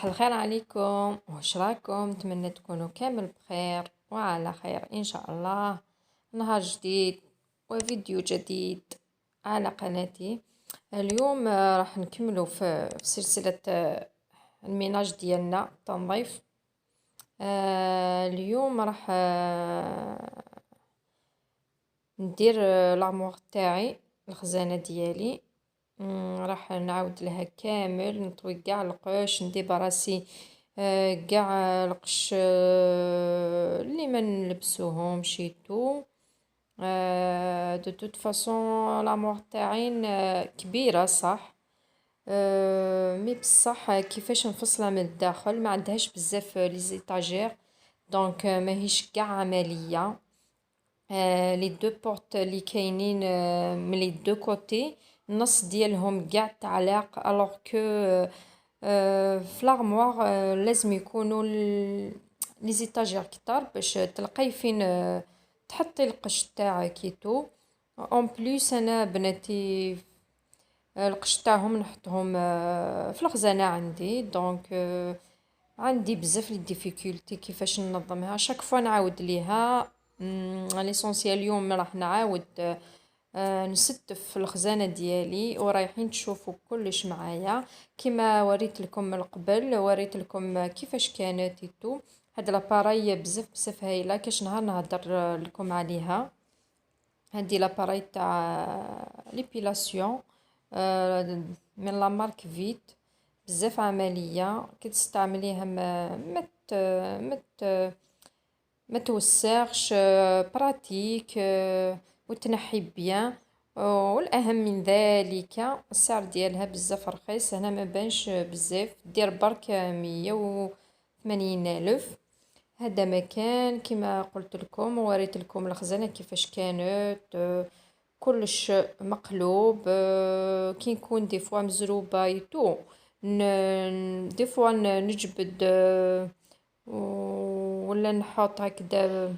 صباح الخير عليكم، واش راكم؟ نتمنى تكونوا كامل بخير وعلى خير ان شاء الله. نهار جديد وفيديو جديد على قناتي. اليوم راح نكملوا في سلسلة الميناج ديالنا، التنظيف. اليوم راح ندير لاموغ تاعي، الخزانة ديالي. راح نعاود لها كامل، نطوي قاع القش، نديبراسي قاع القش اللي ما نلبسوهم شيتو. دو توت فاصون لاموغ تاعي كبيره صح، مي بصح كيفاش نفصلها من الداخل ما عندهاش بزاف لي زيتاجير، دونك ماهيش قاع عمليه. لي دو بورت اللي كاينين من لي دو كوتي النص ديالهم قاع تعلاق، الوغ كو في لارموار لازم يكونوا لي زيتاجير كتار باش تلقاي فين تحطي القش تاعك كيتو. اون بليس انا بناتي القش تاعهم نحطهم في الخزانه عندي، دونك عندي بزاف لي ديفيكولتي كيفاش ننظمها. شاك فوا نعاود ليها. ليسونسيال اليوم راح نعاود نستف في الخزانه ديالي، ورايحين تشوفوا كلش معايا كيما وريت لكم من قبل، وريت لكم كيفاش كانت يتو. هاد لاباراي بزاف هايله، كاش نهار نهضر لكم عليها. هادي لاباراي تاع ليبيلاسيون من لا مارك فيت، بزاف عمليه. كي تستعمليها ما توسخش، براتيك، وتنحي بيان. والاهم من ذلك السعر ديالها بزاف رخيص، هنا ما بانش بزاف، دير برك 180 الف. هذا مكان كما قلت لكم ووريت لكم الخزانه كيفاش كانت، كلش مقلوب. كي نكون دي فوا مزروبه يتو دي فوا نجبد، ولا نحط هكذا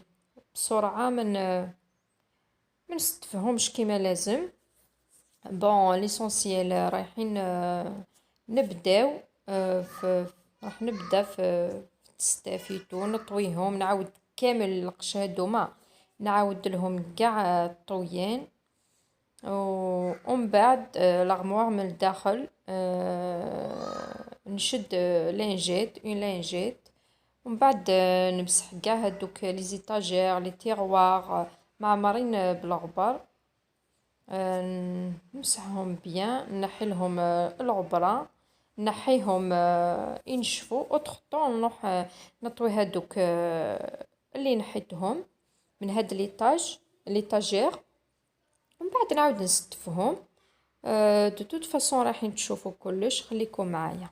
بسرعه من نستفهمش كيما لازم. بون ليسونسيال رايحين نبداو راح نبدا في تستافيتو، نطويهم، نعاود كامل القش هادوما نعاود لهم كاع الطويان، ومن بعد لاغموار من الداخل نشد لانجيت اون لانجيت، ومن بعد نمسح كاع هادوك لي زيتاجير لي تيغوار معمرين بالغبر. نمسحهم بيان، نحي لهم الغبره، نحيهم ينشفوا. اوتر طون نروح نطوي هادوك اللي نحيتهم من هاد ليطاجير، ومن بعد نعاود نستفهم. دو توت فاصون رايحين تشوفوا كلش، خليكم معايا.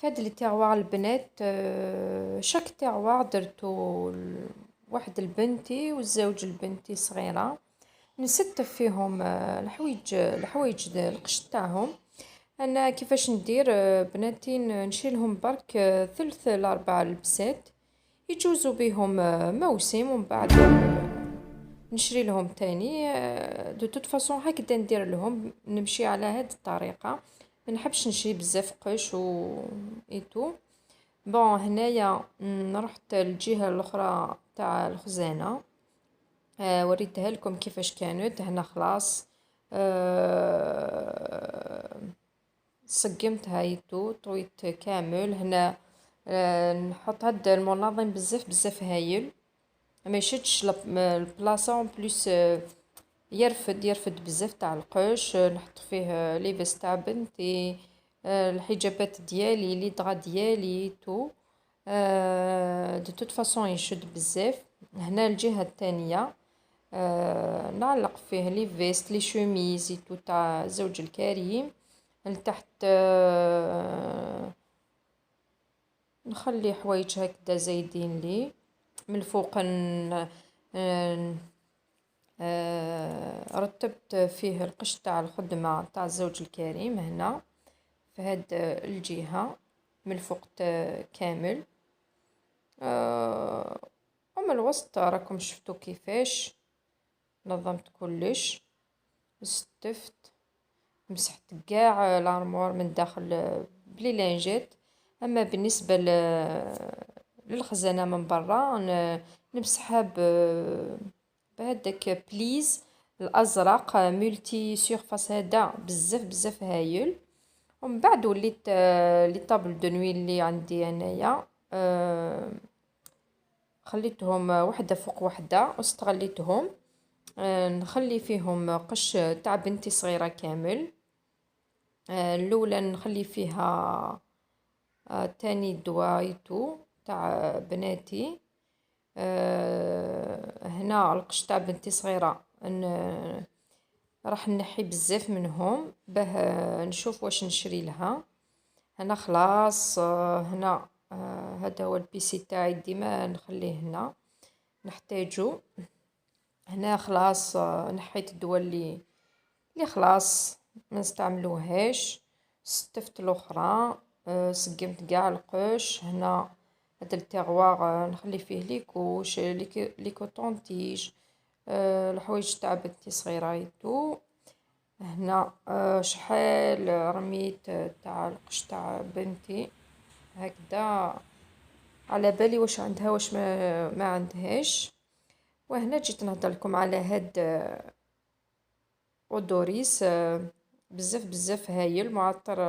هاد لي تيغوار البنات، شاك تيغوار درتو واحد لبنتي وزوج لبنتي صغيرة، نستف فيهم الحوايج القش تاعهم. انا كيفاش ندير، بناتي نشيلهم برك ثلث لاربع لبسات يجوزوا بهم موسم، ومن بعد نشري لهم تاني. دو توت فاصون هكذا ندير لهم، نمشي على هاد الطريقة، ما نحبش نشري بزاف قش و ايتو. بون هنايا رحت الجهة الاخرى تاع الخزانة، وريتها لكم كيفاش كانت. هنا خلاص صقمت هايتو طويت كامل. هنا نحط هاد المنظم بزاف هايل، ما يشدش البلاصه اون بليس، يرفد بزاف تاع القش. نحط فيه ليفيس تاع بنتي، الحجابات ديالي، لي دغا ديالي تو. دو توت فاصون يشد بزاف. هنا الجهه الثانيه نعلق فيه لي فيست لي شوميز تو تاع زوج الكريم. لتحت نخلي حوايج هكذا زايدين لي. من الفوق رتبت فيه القش تاع الخدمة تاع الزوج الكريم هنا في هاد الجهة من الفوق كامل. ومن الوسط راكم شفتوا كيفاش نظمت كلش، استفت، مسحت كاع الارموار من داخل بلي لانجات. اما بالنسبه للخزانه من برا نمسحها بهداك بليز الازرق ملتي سيرفاس، هذا بزاف هايل. ومن بعد وليت لي طابل دو نوي اللي عندي انايا خليتهم وحده فوق وحده واستغليتهم. نخلي فيهم قش تاع بنتي صغيره كامل. الاولى نخلي فيها تاني دوايتو تاع بناتي. هنا القش تاع بنتي صغيره راح نحي بزاف منهم باه نشوف واش نشري لها. هنا خلاص، هنا هذا هو البيسي تاعي ديما نخليه هنا نحتاجو. هنا خلاص نحيت الدول اللي خلاص ما نستعملوهاش. استفت الاخرى، سقمت كاع القش. هنا هذا التيغوار نخلي فيه لي كوش لي كوطونتيج، الحوايج تاع بنتي صغيره يتو. هنا شحال رميت تاع القش تاع بنتي هكذا، على بالي واش عندها واش ما عندهاش. وهنا جيت نهضر لكم على هاد اودوريس، بزاف هايل معطر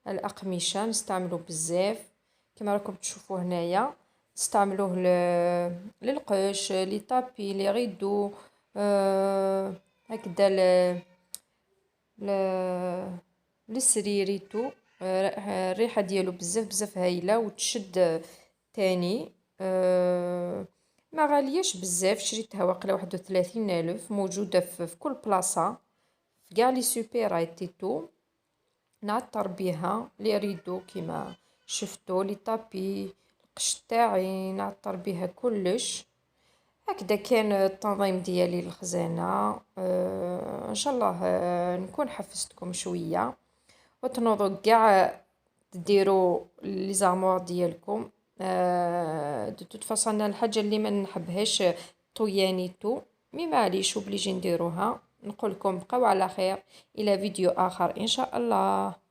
الأقمشة، نستعملو بزاف كما راكم تشوفوا هنايا. نستعملوه للقش، لي طابي، لي غيدو، هكذا للسريريتو. الريحه ديالو بزاف هايله وتشد تاني. ما غالياش بزاف، شريتها واقيلا 31,000، موجوده في كل بلاصه في كاع لي سوبيرايت تو. نعطر بيها لي ريدو كيما شفتوا، لي طابي، القش تاعي نعطر بيها كلش. هكذا كان التنظيم ديالي للخزانه. ان شاء الله نكون حفزتكم شويه وتنوضوا كاع تديروا لي زارموار ديالكم. دو توت فاصون الحاجه اللي ما نحبهاش طويانيتو، مي معليش وبليجي نديروها. نقول لكم بقاو على خير، الى فيديو اخر ان شاء الله.